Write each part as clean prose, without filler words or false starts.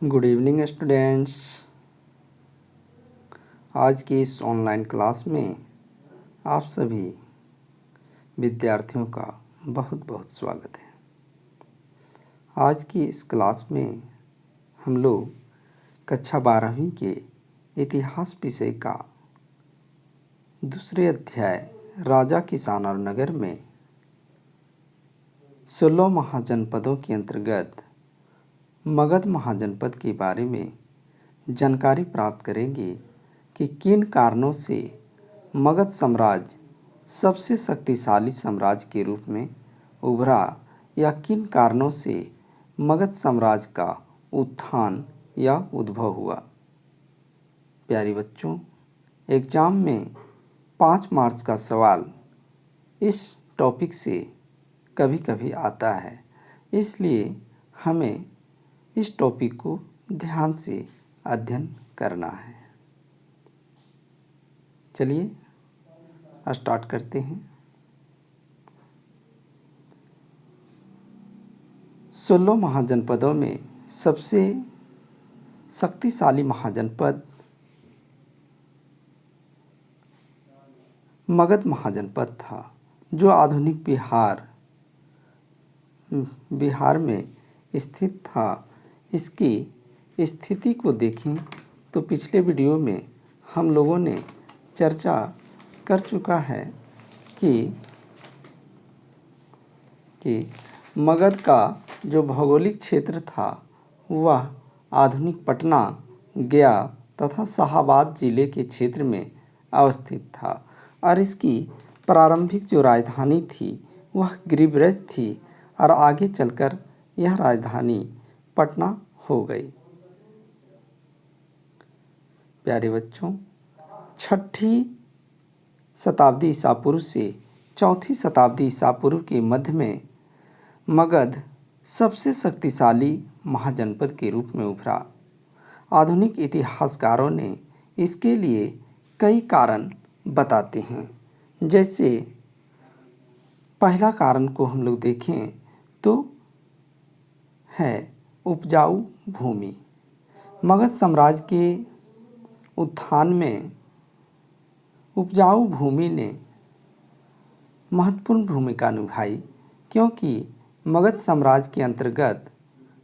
Good evening students. आज की इस ऑनलाइन क्लास में आप सभी विद्यार्थियों का बहुत बहुत स्वागत है। आज की इस क्लास में हम लोग कक्षा 12वीं के इतिहास विषय का दूसरे अध्याय राजा किसान और नगर में 16 महाजनपदों के अंतर्गत मगध महाजनपद के बारे में जानकारी प्राप्त करेंगे कि किन कारणों से मगध साम्राज्य सबसे शक्तिशाली साम्राज्य के रूप में उभरा या किन कारणों से मगध साम्राज्य का उत्थान या उद्भव हुआ। प्यारे बच्चों, एग्ज़ाम में 5 मार्च का सवाल इस टॉपिक से कभी कभी आता है, इसलिए हमें इस टॉपिक को ध्यान से अध्ययन करना है। चलिए स्टार्ट करते हैं। 16 महाजनपदों में सबसे शक्तिशाली महाजनपद मगध महाजनपद था, जो आधुनिक बिहार में स्थित था। इसकी स्थिति को देखें तो पिछले वीडियो में हम लोगों ने चर्चा कर चुका है कि मगध का जो भौगोलिक क्षेत्र था वह आधुनिक पटना, गया तथा शाहाबाद जिले के क्षेत्र में अवस्थित था और इसकी प्रारंभिक जो राजधानी थी वह गिरिब्रज थी और आगे चलकर यह राजधानी पटना हो गई। प्यारे बच्चों, 6ठी शताब्दी ईसा पूर्व से 4ठी शताब्दी ईसा पूर्व के मध्य में मगध सबसे शक्तिशाली महाजनपद के रूप में उभरा। आधुनिक इतिहासकारों ने इसके लिए कई कारण बताते हैं। जैसे पहला कारण को हम लोग देखें तो है उपजाऊ भूमि। मगध साम्राज्य के उत्थान में उपजाऊ भूमि ने महत्वपूर्ण भूमिका निभाई, क्योंकि मगध साम्राज्य के अंतर्गत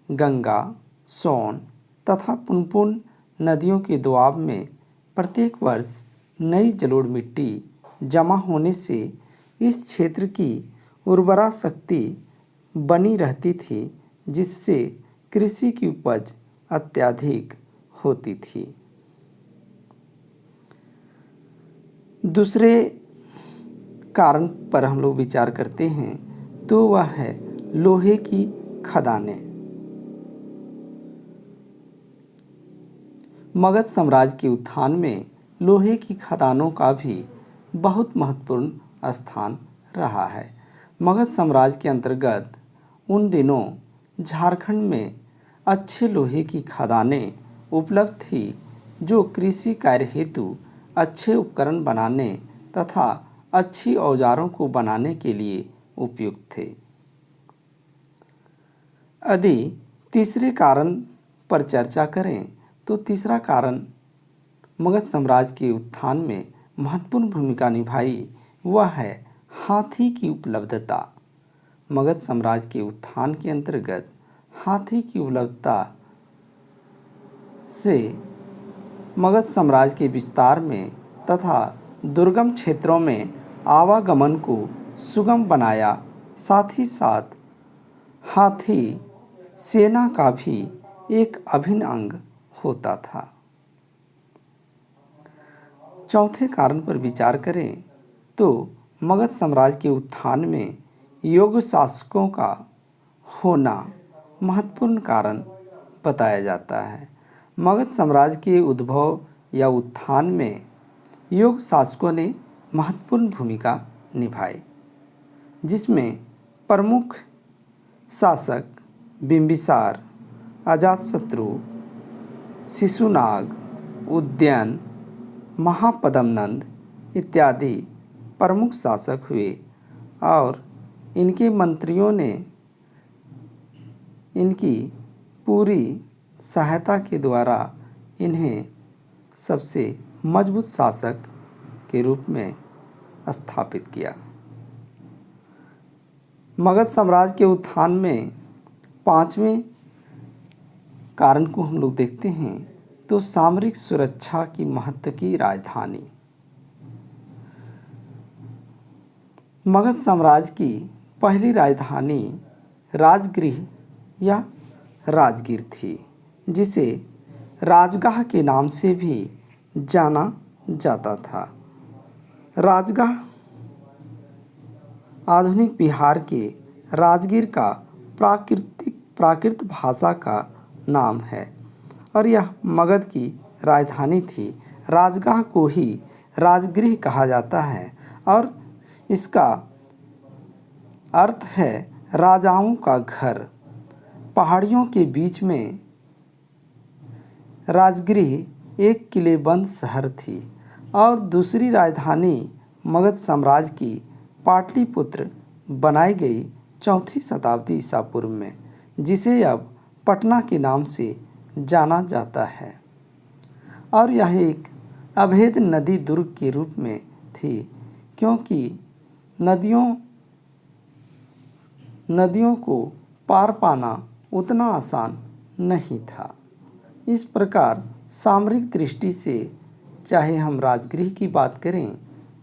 गंगा, सोन तथा पुनपुन नदियों के दोआब में प्रत्येक वर्ष नई जलोढ़ मिट्टी जमा होने से इस क्षेत्र की उर्वरा शक्ति बनी रहती थी, जिससे कृषि की उपज अत्यधिक होती थी। दूसरे कारण पर हम लोग विचार करते हैं तो वह है लोहे की खदानें। मगध साम्राज्य के उत्थान में लोहे की खदानों का भी बहुत महत्वपूर्ण स्थान रहा है। मगध साम्राज्य के अंतर्गत उन दिनों झारखंड में अच्छे लोहे की खदानें उपलब्ध थी, जो कृषि कार्य हेतु अच्छे उपकरण बनाने तथा अच्छी औजारों को बनाने के लिए उपयुक्त थे। यदि तीसरे कारण पर चर्चा करें तो तीसरा कारण मगध साम्राज्य के उत्थान में महत्वपूर्ण भूमिका निभाई वह है हाथी की उपलब्धता। मगध साम्राज्य के उत्थान के अंतर्गत हाथी की उपलब्धता से मगध साम्राज्य के विस्तार में तथा दुर्गम क्षेत्रों में आवागमन को सुगम बनाया। साथ ही साथ हाथी सेना का भी एक अभिन्न अंग होता था। चौथे कारण पर विचार करें तो मगध साम्राज्य के उत्थान में योग्य शासकों का होना महत्वपूर्ण कारण बताया जाता है। मगध साम्राज्य के उद्भव या उत्थान में योग्य शासकों ने महत्वपूर्ण भूमिका निभाई, जिसमें प्रमुख शासक बिंबिसार, अजातशत्रु, शिशुनाग, उदयन, महापद्मनंद इत्यादि प्रमुख शासक हुए और इनके मंत्रियों ने इनकी पूरी सहायता के द्वारा इन्हें सबसे मजबूत शासक के रूप में स्थापित किया। मगध साम्राज्य के उत्थान में पांचवें कारण को हम लोग देखते हैं तो सामरिक सुरक्षा की महत्व की राजधानी। मगध साम्राज्य की पहली राजधानी राजगृह या राजगीर थी, जिसे राजगाह के नाम से भी जाना जाता था। राजगाह आधुनिक बिहार के राजगीर का प्राकृत भाषा का नाम है और यह मगध की राजधानी थी। राजगाह को ही राजगृह कहा जाता है और इसका अर्थ है राजाओं का घर। पहाड़ियों के बीच में राजगृह एक किलेबंद शहर थी और दूसरी राजधानी मगध साम्राज्य की पाटलिपुत्र बनाई गई 4वीं शताब्दी ईसा पूर्व में, जिसे अब पटना के नाम से जाना जाता है। और यह एक अभेद नदी दुर्ग के रूप में थी, क्योंकि नदियों को पार पाना उतना आसान नहीं था। इस प्रकार सामरिक दृष्टि से चाहे हम राजगृह की बात करें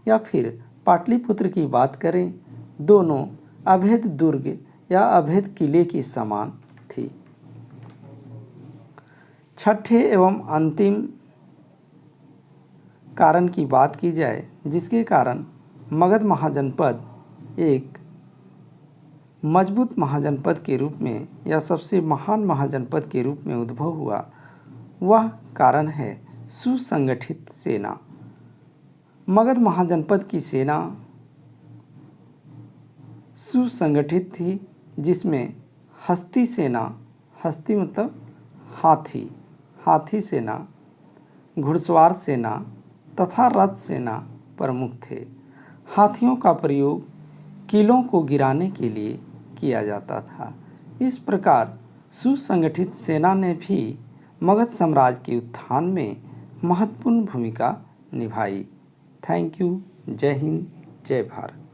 या फिर पाटलिपुत्र की बात करें, दोनों अभेद दुर्ग या अभेद किले के समान थी। छठे एवं अंतिम कारण की बात की जाए जिसके कारण मगध महाजनपद एक मजबूत महाजनपद के रूप में या सबसे महान महाजनपद के रूप में उद्भव हुआ, वह कारण है सुसंगठित सेना। मगध महाजनपद की सेना सुसंगठित थी, जिसमें हस्ती सेना, हस्ती मतलब हाथी सेना, घुड़सवार सेना तथा रथ सेना प्रमुख थे। हाथियों का प्रयोग किलों को गिराने के लिए किया जाता था। इस प्रकार सुसंगठित सेना ने भी मगध साम्राज्य के उत्थान में महत्वपूर्ण भूमिका निभाई। Thank you. जय हिंद, जय भारत।